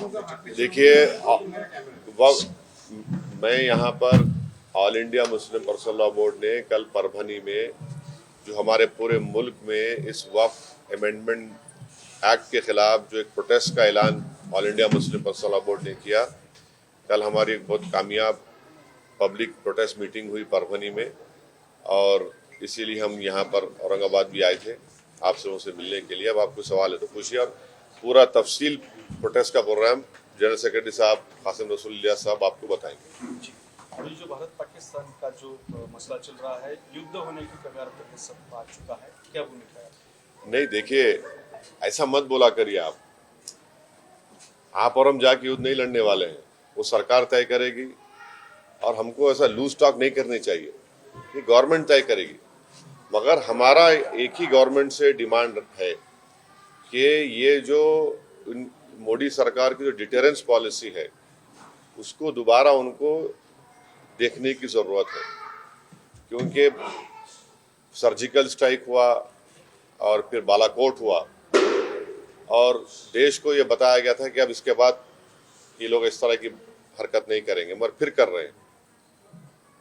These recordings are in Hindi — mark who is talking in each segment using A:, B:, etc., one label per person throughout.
A: देखिए, मैं यहाँ पर all India Muslim personal law board ने कल परभनी में जो हमारे पूरे मुल्क में इस वक्फ अमेंडमेंट एक्ट के खिलाफ जो एक प्रोटेस्ट का ऐलान all India Muslim personal law board ने किया, कल हमारी एक बहुत कामयाब पब्लिक प्रोटेस्ट मीटिंग हुई परभनी में, और इसीलिए हम यहाँ पर औरंगाबाद भी आए थे आपसे उनसे मिलने के लिए। अब आपको सवाल है तो पूछिए, और पूरा तफसील प्रोटेस्ट का प्रोग्राम जनरल सेक्रेटरी साहब कासिम रसूलुल्लाह साहब आपको बताएंगे।
B: अभी जो भारत पाकिस्तान का जो मसला चल रहा है, युद्ध होने की कगार पर सब आ चुका है, क्या भूमिका है?
A: नहीं, देखिए, ऐसा मत बोला करिए आप और हम जाके युद्ध नहीं लड़ने वाले हैं, वो सरकार तय करेगी, और हमको ऐसा लूज टॉक नहीं करनी चाहिए, ये गवर्नमेंट तय करेगी। मगर हमारा एक ही गवर्नमेंट से डिमांड है कि ये जो मोदी सरकार की जो डिटेरेंस पॉलिसी है उसको दोबारा उनको देखने की ज़रूरत है, क्योंकि सर्जिकल स्ट्राइक हुआ और फिर बालाकोट हुआ, और देश को ये बताया गया था कि अब इसके बाद ये लोग इस तरह की हरकत नहीं करेंगे, मगर फिर कर रहे हैं।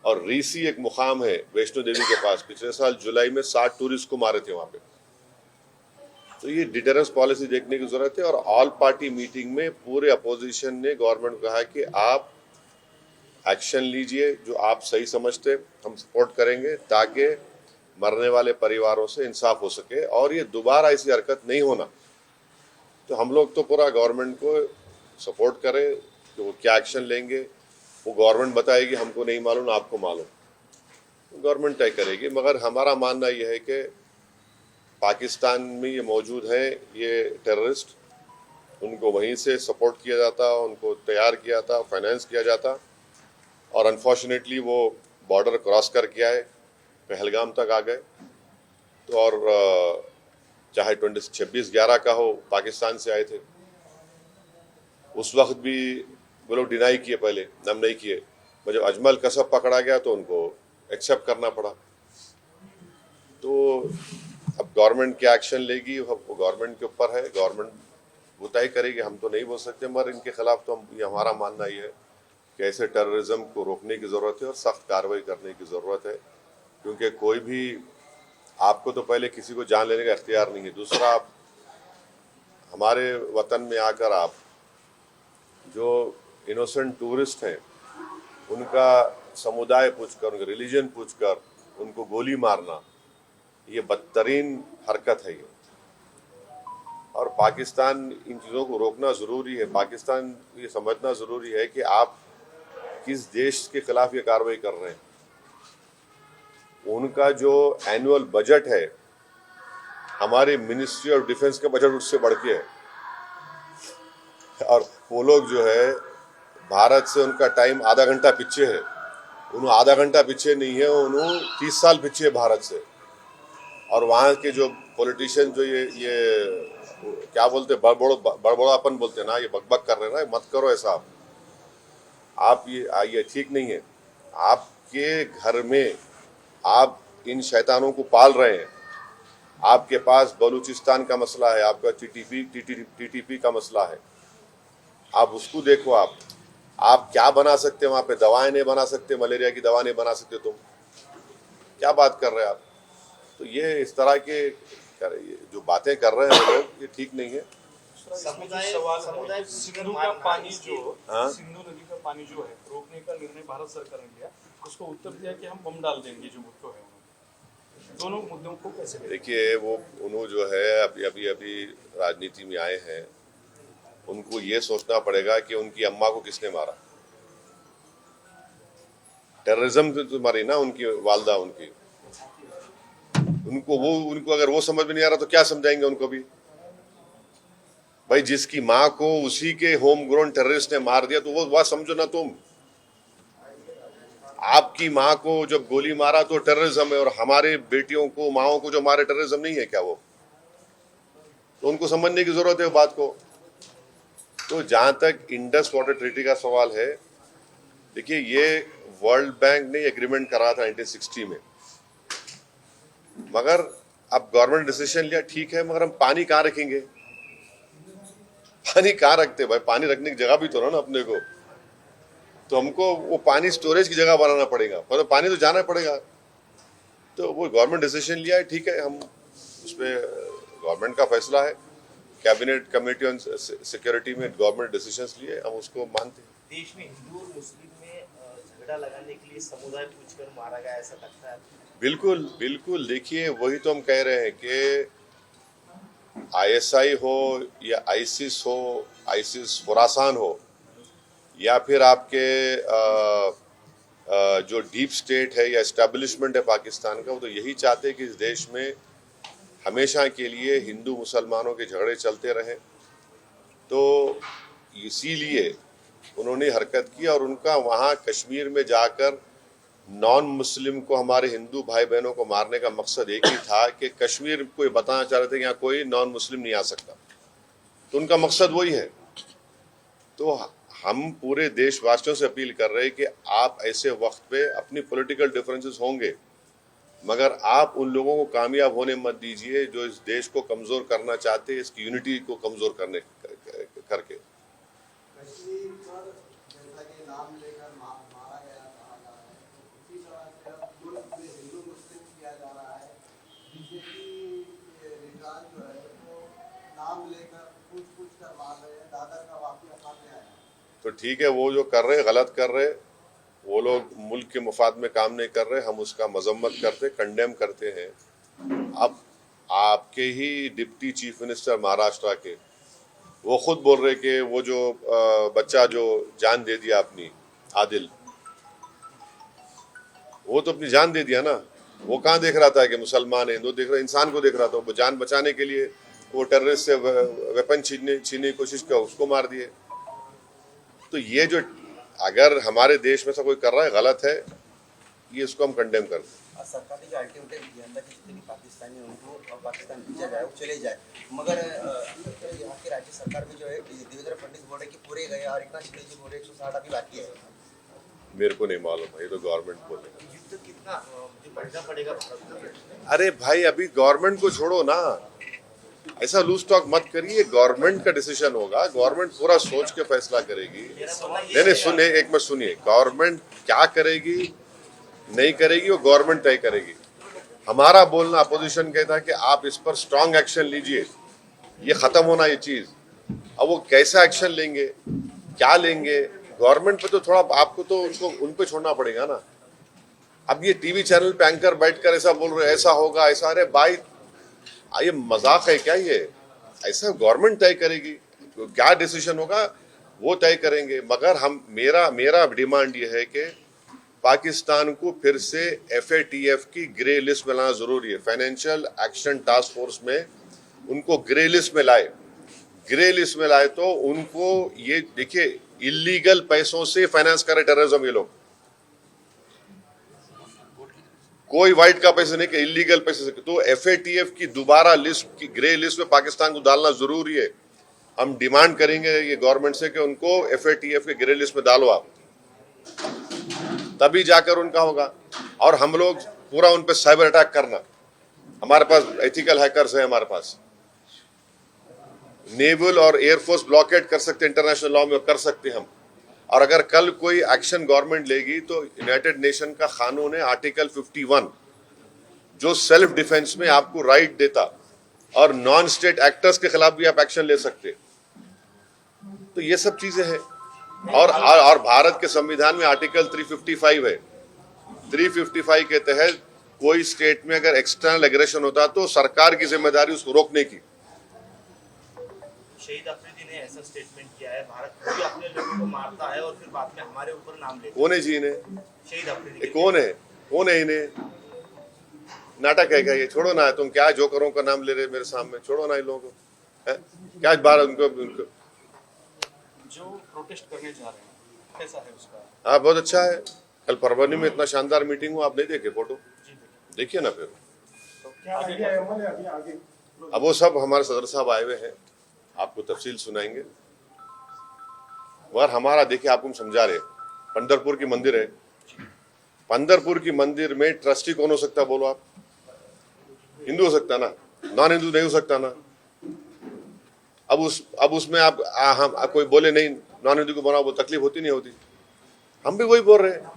A: और रीसी एक मुकाम है वैष्णो देवी के पास, पिछले साल जुलाई में 60 टूरिस्ट को मारे थे वहां पे। तो ये डिटेरेंस पॉलिसी देखने की जरूरत है, और ऑल पार्टी मीटिंग में पूरे अपोजिशन ने गवर्नमेंट को कहा कि आप एक्शन लीजिए, जो आप सही समझते हम सपोर्ट करेंगे, ताकि मरने वाले परिवारों से इंसाफ हो सके और ये दोबारा ऐसी हरकत नहीं होना। तो हम लोग तो पूरा गवर्नमेंट को सपोर्ट करें कि वो क्या एक्शन लेंगे, वो गवर्नमेंट बताएगी, हमको नहीं मालूम, आपको मालूम, गवर्नमेंट तय करेगी। मगर हमारा मानना यह है कि पाकिस्तान में ये मौजूद हैं, ये टेररिस्ट, उनको वहीं से सपोर्ट किया जाता, उनको तैयार किया था, फाइनेंस किया जाता, और अनफॉर्चुनेटली वो बॉर्डर क्रॉस कर किया है, पहलगाम तक आ गए। तो और चाहे 26/11 का हो, पाकिस्तान से आए थे, उस वक्त भी वो लोग डिनाई किए, पहले हम नहीं किए। जब अजमल कसब पकड़ा गया तो उनको एक्सेप्ट करना पड़ा। तो अब गवर्नमेंट क्या एक्शन लेगी वो गवर्नमेंट के ऊपर है, गवर्नमेंट वो तय करेगी, हम तो नहीं बोल सकते। मगर इनके खिलाफ तो ये हमारा मानना ये है कि ऐसे टेररिज्म को रोकने की ज़रूरत है और सख्त कार्रवाई करने की ज़रूरत है, क्योंकि कोई भी, आपको तो पहले किसी को जान लेने का इख्तियार नहीं है, दूसरा आप हमारे वतन में आकर आप जो इनोसेंट टूरिस्ट हैं उनका समुदाय पूछकर, उनका रिलीजन पूछकर उनको गोली मारना, ये बदतरीन हरकत है ये। और पाकिस्तान इन चीज़ों को रोकना ज़रूरी है। पाकिस्तान ये समझना ज़रूरी है कि आप किस देश के खिलाफ ये कार्रवाई कर रहे हैं। उनका जो एनुअल बजट है, हमारी मिनिस्ट्री ऑफ डिफेंस का बजट उससे बढ़ के है, और वो लोग जो है भारत से उनका टाइम आधा घंटा पीछे है। उन्होंने आधा घंटा पीछे नहीं है, उन्होंने 30 साल पीछे है भारत से। और वहाँ के जो पॉलिटिशियन जो ये क्या बोलते, बड़बड़ापन बोलते हैं ना, ये बकबक कर रहे हैं ना, मत करो ऐसा। आप ये ठीक नहीं है। आपके घर में आप इन शैतानों को पाल रहे हैं। आपके पास बलूचिस्तान का मसला है, आपका टीटीपी का मसला है, आप उसको देखो। आप क्या बना सकते हैं वहाँ पे? दवाएं नहीं बना सकते, मलेरिया की दवा नहीं बना सकते, तुम क्या बात कर रहे हैं आप? तो ये इस तरह के जो बातें कर रहे हैं लोग, ये ठीक नहीं है।
B: सिंधु का पानी जो सिंधु नदी का पानी जो है रोकने का निर्णय भारत सरकार ने लिया, उसको उत्तर दिया कि हम बम डाल देंगे जो मुद्दों है। दोनों मुद्दों को कैसे
A: देखिए, वो उन्होंने जो है अभी राजनीति में आए हैं, उनको ये सोचना पड़ेगा कि उनकी अम्मा को किसने मारा। टेररिज्म तो मारी ना उनकी वालदा, उनको अगर वो समझ में नहीं आ रहा तो क्या समझाएंगे उनको भी? भाई, जिसकी माँ को उसी के होम ग्रोन टेररिस्ट ने मार दिया, तो वो बात समझो ना तुम। आपकी माँ को जब गोली मारा तो टेररिज्म है, और हमारे बेटियों को, माओ को जो मारे, टेररिज्म नहीं है क्या वो? तो उनको समझने की जरूरत है बात को। तो जहां तक इंडस वाटर ट्रीटी का सवाल है, देखिए, ये वर्ल्ड बैंक ने एग्रीमेंट करा था 1960 में, मगर अब गवर्नमेंट डिसीजन लिया, ठीक है, मगर हम पानी कहाँ रखेंगे? पानी कहाँ रखते भाई, पानी रखने की जगह भी तो ना अपने को, तो हमको वो पानी स्टोरेज की जगह बनाना पड़ेगा, मतलब पानी तो जाना पड़ेगा। तो वो गवर्नमेंट डिसीजन लिया है, ठीक है, हम उस पर गवर्नमेंट का फैसला है, कैबिनेट कमेटी ऑन सिक्योरिटी में गवर्नमेंट डिसीजंस लिए, हम उसको मानते हैं।
C: देश में हिंदू और मुस्लिम में झगड़ा लगाने के लिए समुदाय पूछकर मारा गया, ऐसा लगता है?
A: बिल्कुल बिल्कुल, देखिए वही तो हम कह रहे हैं कि आईएसआई हो या आईसिस हो, आईसिस खुरासान हो, या फिर आपके जो डीप स्टेट है या एस्टेब्लिशमेंट है पाकिस्तान का, वो तो यही चाहते हैं कि इस देश में हमेशा के लिए हिंदू मुसलमानों के झगड़े चलते रहें। तो इसीलिए उन्होंने हरकत की, और उनका वहाँ कश्मीर में जाकर नॉन मुस्लिम को, हमारे हिंदू भाई बहनों को मारने का मकसद एक ही था कि कश्मीर को ये बताना चाह रहे थे कि यहाँ कोई नॉन मुस्लिम नहीं आ सकता, तो उनका मकसद वही है। तो हम पूरे देशवासियों से अपील कर रहे हैं कि आप ऐसे वक्त पे, अपनी पॉलिटिकल डिफरेंसेस होंगे, मगर आप उन लोगों को कामयाब होने मत दीजिए जो इस देश को कमजोर करना चाहते हैं, इसकी यूनिटी को कमजोर करने करके।
D: कश्मीर पर जैसा कि नाम लेकर मारा गया कहा जा रहा है, उसी तरह से अब मुल्क में हिंदू मुस्लिम किया जा रहा है। बीजेपी रिजवान जो है वो नाम लेकर पूछ कर मार रहे हैं। दादर का वाकया सामने आया।
A: तो ठीक है, वो जो कर रहे गलत कर रहे, वो लोग मुल्क के मुफाद में काम नहीं कर रहे, हम उसका मजम्मत करते, कंडेम करते हैं। अब आपके ही डिप्टी चीफ मिनिस्टर महाराष्ट्र के, वो खुद बोल रहे कि वो जो बच्चा जो जान दे दिया अपनी, आदिल, वो तो अपनी जान दे दिया ना। वो कहाँ देख रहा था कि मुसलमान है हिंदू, देख रहा, इंसान को देख रहा था। वो जान बचाने के लिए वो टेररिस्ट से वेपन छीनने की कोशिश किया, उसको मार दिए। तो ये जो, अगर हमारे देश में से कोई कर रहा है गलत है, ये इसको हम कंडेम करते हैं।
C: सरकार ने जो अल्टीमेटम दिया था कि जितने पाकिस्तानी उनको पाकिस्तान भेजा जाए, वो चले जाए, मगर यहाँ की राज्य सरकार में जो है देवेंद्र फडणवीस बोल रहे कि पूरे गए, और एकनाथ शिंदे जी बोल रहे 160 अभी बाकी है।
A: मेरे को नहीं मालूम भाई, तो गवर्नमेंट बोलेगा।
C: युद्ध कितना मुझे बढ़ना पड़ेगा भारत में?
A: अरे भाई, अभी गवर्नमेंट को छोड़ो ना, ऐसा लूज टॉक मत करिए। गवर्नमेंट का डिसीजन होगा, गवर्नमेंट पूरा सोच के फैसला करेगी। नहीं, सुनिए, एक मिनट सुनिए, गवर्नमेंट क्या करेगी नहीं करेगी वो गवर्नमेंट तय करेगी। हमारा बोलना, अपोजिशन कहता है कि आप इस पर स्ट्रांग एक्शन लीजिए, ये खत्म होना ये चीज। अब वो कैसा एक्शन लेंगे, क्या लेंगे, गवर्नमेंट पे तो थोड़ा आपको तो उनको उन पे छोड़ना पड़ेगा ना। अब ये टीवी चैनल पे एंकर बैठकर ऐसा बोल रहे, ऐसा होगा ऐसा, अरे भाई ये मजाक है क्या? ये ऐसा गवर्नमेंट तय करेगी, क्या डिसीजन होगा वो तय करेंगे। मगर हम, मेरा डिमांड ये है कि पाकिस्तान को फिर से FATF की ग्रे लिस्ट में लाना जरूरी है। फाइनेंशियल एक्शन टास्क फोर्स में उनको ग्रे लिस्ट में लाए। ग्रे लिस्ट में लाए तो उनको, ये देखिए, इलीगल पैसों से फाइनेंस करे टेररिज्म ये लोग, कोई वाइट का पैसे नहीं, कि इलीगल पैसे से। तो FATF की दोबारा लिस्ट की ग्रे लिस्ट में पाकिस्तान को डालना जरूरी है। हम डिमांड करेंगे ये गवर्नमेंट से कि उनको FATF के ग्रे लिस्ट में डालो आप, तभी जाकर उनका होगा। और हम लोग पूरा उन पर साइबर अटैक करना, हमारे पास एथिकल हैकर्स है, हमारे पास नेवल और एयरफोर्स ब्लॉकेट कर सकते, इंटरनेशनल लॉ में कर सकते हम। और अगर कल कोई एक्शन गवर्नमेंट लेगी तो यूनाइटेड नेशन का कानून है आर्टिकल 51, जो सेल्फ डिफेंस में आपको राइट देता, और नॉन स्टेट एक्टर्स के खिलाफ भी आप एक्शन ले सकते। तो ये सब चीजें हैं। और भारत के संविधान में आर्टिकल 355 है। 355 के तहत कोई स्टेट में अगर एक्सटर्नल एग्रेशन होता तो सरकार की जिम्मेदारी उसको रोकने की।
C: शहीद अफरीदी ने ऐसा स्टेटमेंट किया है, भारत भी अपने लोगों को मारता है और फिर बाद में हमारे ऊपर नाम लेता है।
A: कौन है जी इन्हें?
C: शहीद अफरीदी
A: कौन है इन्हें? नाटक है क्या ये? छोड़ो ना, तुम क्या जोकरों का नाम ले रहे मेरे सामने, छोड़ो ना इन लोगों को। क्या बार उनको
B: जो प्रोटेस्ट करने जा रहे हैं कैसा है उसका?
A: हाँ, बहुत अच्छा है। कल परवनी में इतना शानदार मीटिंग हुआ, आप नहीं देखे फोटो? देखिए ना फिर।
B: तो क्या आइडिया है आगे?
A: अब वो सब हमारे सदर साहब आए हुए हैं, आपको तफसील सुनाएंगे। मगर हमारा, देखिए, आपको हम समझा रहे, पंढरपुर की मंदिर है, पंढरपुर की मंदिर में ट्रस्टी कौन हो सकता है बोलो आप? हिंदू हो सकता ना, नॉन हिंदू नहीं हो सकता ना। अब उसमें आप हम कोई बोले नहीं नॉन हिंदू को बनाओ, वो तकलीफ होती नहीं होती? हम भी वही बोल रहे हैं,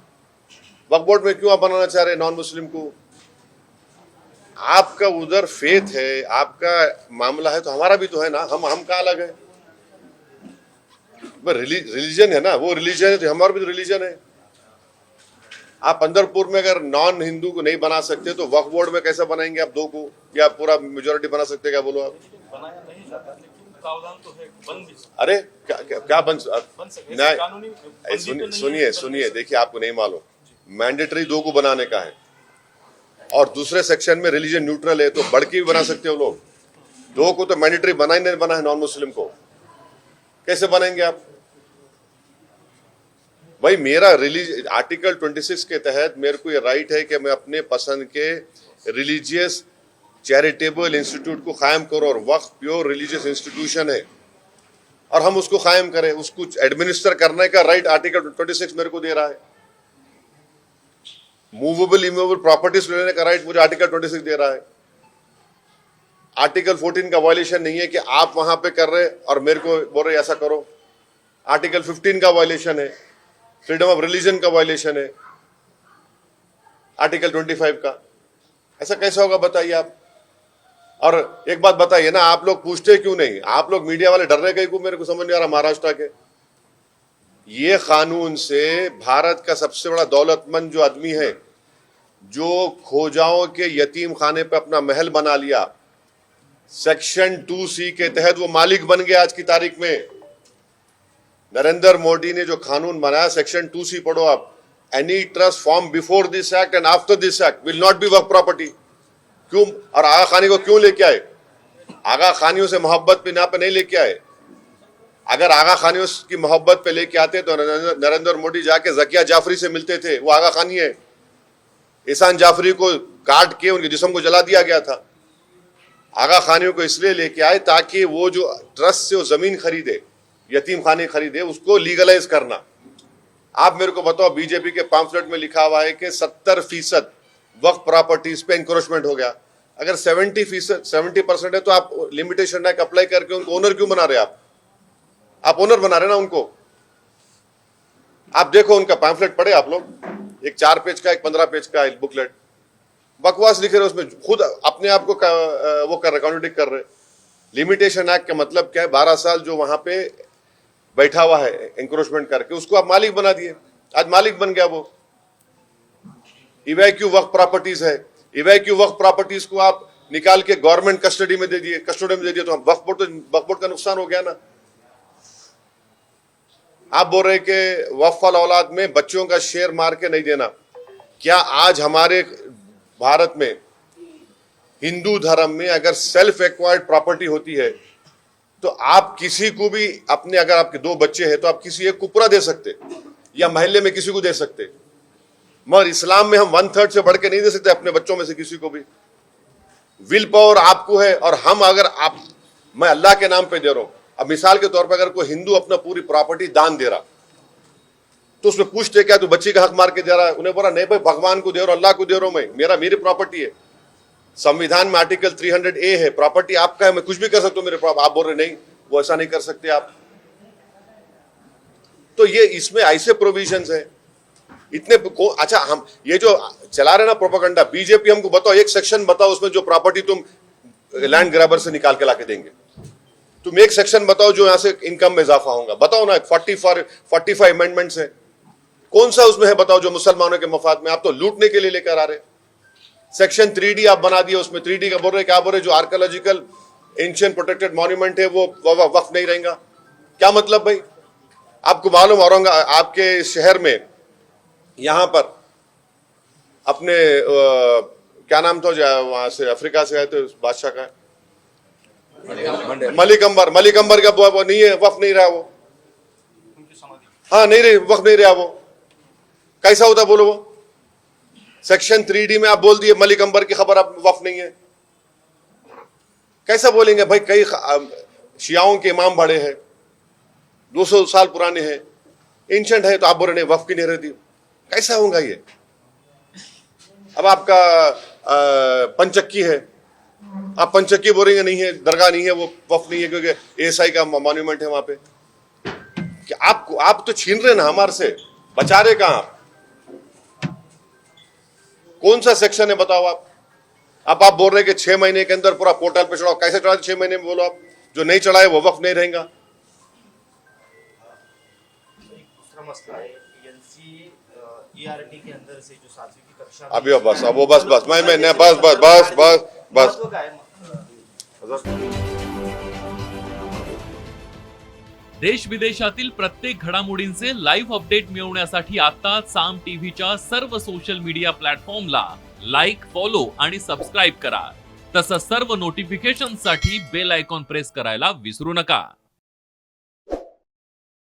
A: वक्फ बोर्ड में क्यों आप बनाना चाह रहे हैं नॉन मुस्लिम को? आपका उधर फेथ है, आपका मामला है, तो हमारा भी तो है ना। हम कहाँ अलग है? रिलीजन है ना, वो रिलीजन है तो हमारा भी तो रिलीजन है। आप पंदरपुर में अगर नॉन हिंदू को नहीं बना सकते तो वक्फ बोर्ड में कैसे बनाएंगे आप दो को, या पूरा मेजोरिटी बना सकते? क्या बोलो आप?
B: बनाया नहीं जाता, लेकिन प्रावधान तो है, बन भी सकता
A: अरे क्या बन
B: सकता
A: नहीं,
B: है। कानूनी बंदी तो नहीं है,
A: सुनिए
B: बन
A: सुनिए,
B: सकता।
A: देखिए आपको नहीं मालूम, मैंडेटरी 2 को बनाने का है और दूसरे सेक्शन में रिलीजन न्यूट्रल है, तो बढ़ के भी बना सकते हो लोग। 2 को तो मैंडेटरी बना ही नहीं, बना है नॉन मुस्लिम को, कैसे बनाएंगे आप? भाई मेरा आर्टिकल 26 के तहत मेरे को ये राइट है कि मैं अपने पसंद के रिलीजियस चैरिटेबल इंस्टीट्यूट को कायम करो, और वक्फ प्योर रिलीजियस इंस्टीट्यूशन है और हम उसको कायम करें, उसको एडमिनिस्टर करने का राइट आर्टिकल 26 मेरे को दे रहा है। मूवेबल इमूवेबल प्रॉपर्टीज लेने का राइट मुझे आर्टिकल 26 दे रहा है। आर्टिकल 14 का वायलेशन नहीं है कि आप वहां पे कर रहे और मेरे को बोल रहे ऐसा करो। आर्टिकल 15 का वायलेशन है, फ्रीडम ऑफ रिलीजन का वायलेशन है आर्टिकल 25 का। ऐसा कैसे होगा बताइए आप? और एक बात बताइए ना, आप लोग पूछते क्यों नहीं? आप लोग मीडिया वाले डर रहे कहीं को, मेरे को समझ नहीं आ रहा। महाराष्ट्र के ये कानून से भारत का सबसे बड़ा दौलतमंद जो आदमी है, जो खोजाओं के यतीम खाने पे अपना महल बना लिया, सेक्शन 2C के तहत वो मालिक बन गया आज की तारीख में। नरेंद्र मोदी ने जो कानून बनाया, सेक्शन 2C पढ़ो आप, any trust form before this act and after this act will not be Waqf property. क्यों? और आगा खानी को क्यों लेके आए? आगा खानियों से मोहब्बत पे यहाँ पे नहीं लेके आए। अगर आगा खानियों की मोहब्बत पे लेके आते तो नरेंद्र मोदी जाके जकिया जाफरी से मिलते थे, वो आगा खानी है। एहसान जाफरी को काट के उनके जिस्म को जला दिया गया था। आगा खानियों को इसलिए लेके आए ताकि वो जो ट्रस्ट से वो जमीन खरीदे, यतीम खाने खरीदे, उसको लीगलाइज करना। आप मेरे को बताओ, बीजेपी के पैम्फलेट में लिखा हुआ है कि 70% वक्फ प्रॉपर्टीज पे इंक्रोचमेंट हो गया। अगर 70% है तो आप लिमिटेशन एक्ट अप्लाई करके उनको ओनर क्यों बना रहे? आप ओनर बना रहे ना उनको। आप देखो उनका पैम्फलेट पढ़े आप लोग, एक 4 पेज का, एक 15 पेज का बुकलेट, बकवास लिखे रहे उसमें, खुद अपने आप को वो कर रहे, कॉन्ट्रडिक्ट कर रहे। लिमिटेशन एक्ट का मतलब क्या है? 12 साल जो वहां पे बैठा हुआ है इंक्रोचमेंट करके, उसको आप मालिक बना दिए, आज मालिक बन गया वो। इवैक्यू वक्फ प्रॉपर्टीज है, इवैक्यू वक्फ प्रॉपर्टीज को आप निकाल के गवर्नमेंट कस्टडी में दे दिए, तो वक्फ बोर्ड का नुकसान हो गया ना। आप बोल रहे कि वक्फ वाल औलाद में बच्चों का शेयर मार के नहीं देना। क्या आज हमारे भारत में हिंदू धर्म में अगर सेल्फ एक्वायर्ड प्रॉपर्टी होती है तो आप किसी को भी अपने, अगर आपके 2 बच्चे हैं तो आप किसी एक को पूरा दे सकते या मोहल्ले में किसी को दे सकते, मगर इस्लाम में हम 1/3 से बढ़ के नहीं दे सकते अपने बच्चों में से किसी को भी। विल पावर आपको है, और हम अगर मैं अल्लाह के नाम पे दे रहा हूं। अब मिसाल के तौर पर अगर कोई हिंदू अपना पूरी प्रॉपर्टी दान दे रहा तो उसमें पूछते क्या तू बच्ची का हक मार के दे रहा है? उन्हें बोला नहीं भाई, भगवान को दे रहा हूं, अल्लाह को दे रहा हूं, मैं मेरी प्रॉपर्टी है। संविधान में आर्टिकल 300A है, प्रॉपर्टी आपका है, मैं कुछ भी कर सकता हूं मेरे प्रॉपर्टी। आप बोल रहे नहीं, वो ऐसा नहीं कर सकते आप। तो ये इसमें ऐसे प्रोविजंस है इतने अच्छा, हम ये जो चला रहे ना प्रोपेगेंडा, बीजेपी हमको बताओ, एक सेक्शन बताओ उसमें जो प्रॉपर्टी तुम लैंड ग्रैबर से निकाल के लाके देंगे। तुम एक सेक्शन बताओ जो यहां से इनकम में इजाफा होगा, बताओ ना। 45 अमेंडमेंट्स है, कौन सा उसमें है बताओ जो मुसलमानों के मफाद में? आप तो लूटने के लिए लेकर आ रहे। सेक्शन 3D आप बना दिए, उसमें 3D का बोल रहे, क्या बोल रहे, जो आर्कियोलॉजिकल एंशिएंट प्रोटेक्टेड मॉन्यूमेंट है वो वक्फ नहीं रहेगा। क्या मतलब भाई? आपको मालूम औरंगाबाद आपके शहर में, यहां पर अपने क्या नाम था वहां से अफ्रीका से आए थे बादशाह का, मलिक अंबर का वो नहीं है, वक्फ नहीं रहा वो।
B: उनकी समाधि,
A: हाँ नहीं रही, वक्फ नहीं रहा वो। कैसा होता बोलो? वो सेक्शन 3D में आप बोल दिए मलिक अंबर की खबर आप वक्फ नहीं है, कैसा बोलेंगे भाई? कई शियाओं के इमाम बड़े हैं, 200 साल पुराने हैं, एंशंट है, तो आप बोल रहे नहीं वक्फ की नहीं रहती, कैसा होगा ये? अब आपका पंचक्की है, अब पंचक्की बोलेंगे नहीं है, दरगाह नहीं है, वो वफ नहीं है क्योंकि एएसआई का मॉन्यूमेंट है वहां पे। कि आप तो छीन रहे ना हमारे से, बचा रहे कहां आप? कौन सा सेक्शन है बताओ आप? अब आप बोल रहे कि 6 महीने के अंदर पूरा पोर्टल पे चढ़ाओ, कैसे चढ़ा 6 महीने में? बोलो आप, जो नहीं चढ़ाए वो वक्फ नहीं रहेगा।
E: एक दूसरा मसला है एनसीईआरटी के अंदर से जो 7वीं की कक्षा
A: अभी बस, अब वो बस मैं बस
E: महत्व काय
F: देश विदेशातील प्रत्येक घडामोडींचे लाईव्ह अपडेट मिळवण्यासाठी आता साम टीव्हीच्या सर्व सोशल मीडिया प्लॅटफॉर्मला लाईक, फॉलो आणि सबस्क्राईब करा. तसंच सर्व नोटिफिकेशनसाठी बेल आयकॉन प्रेस करायला विसरू नका.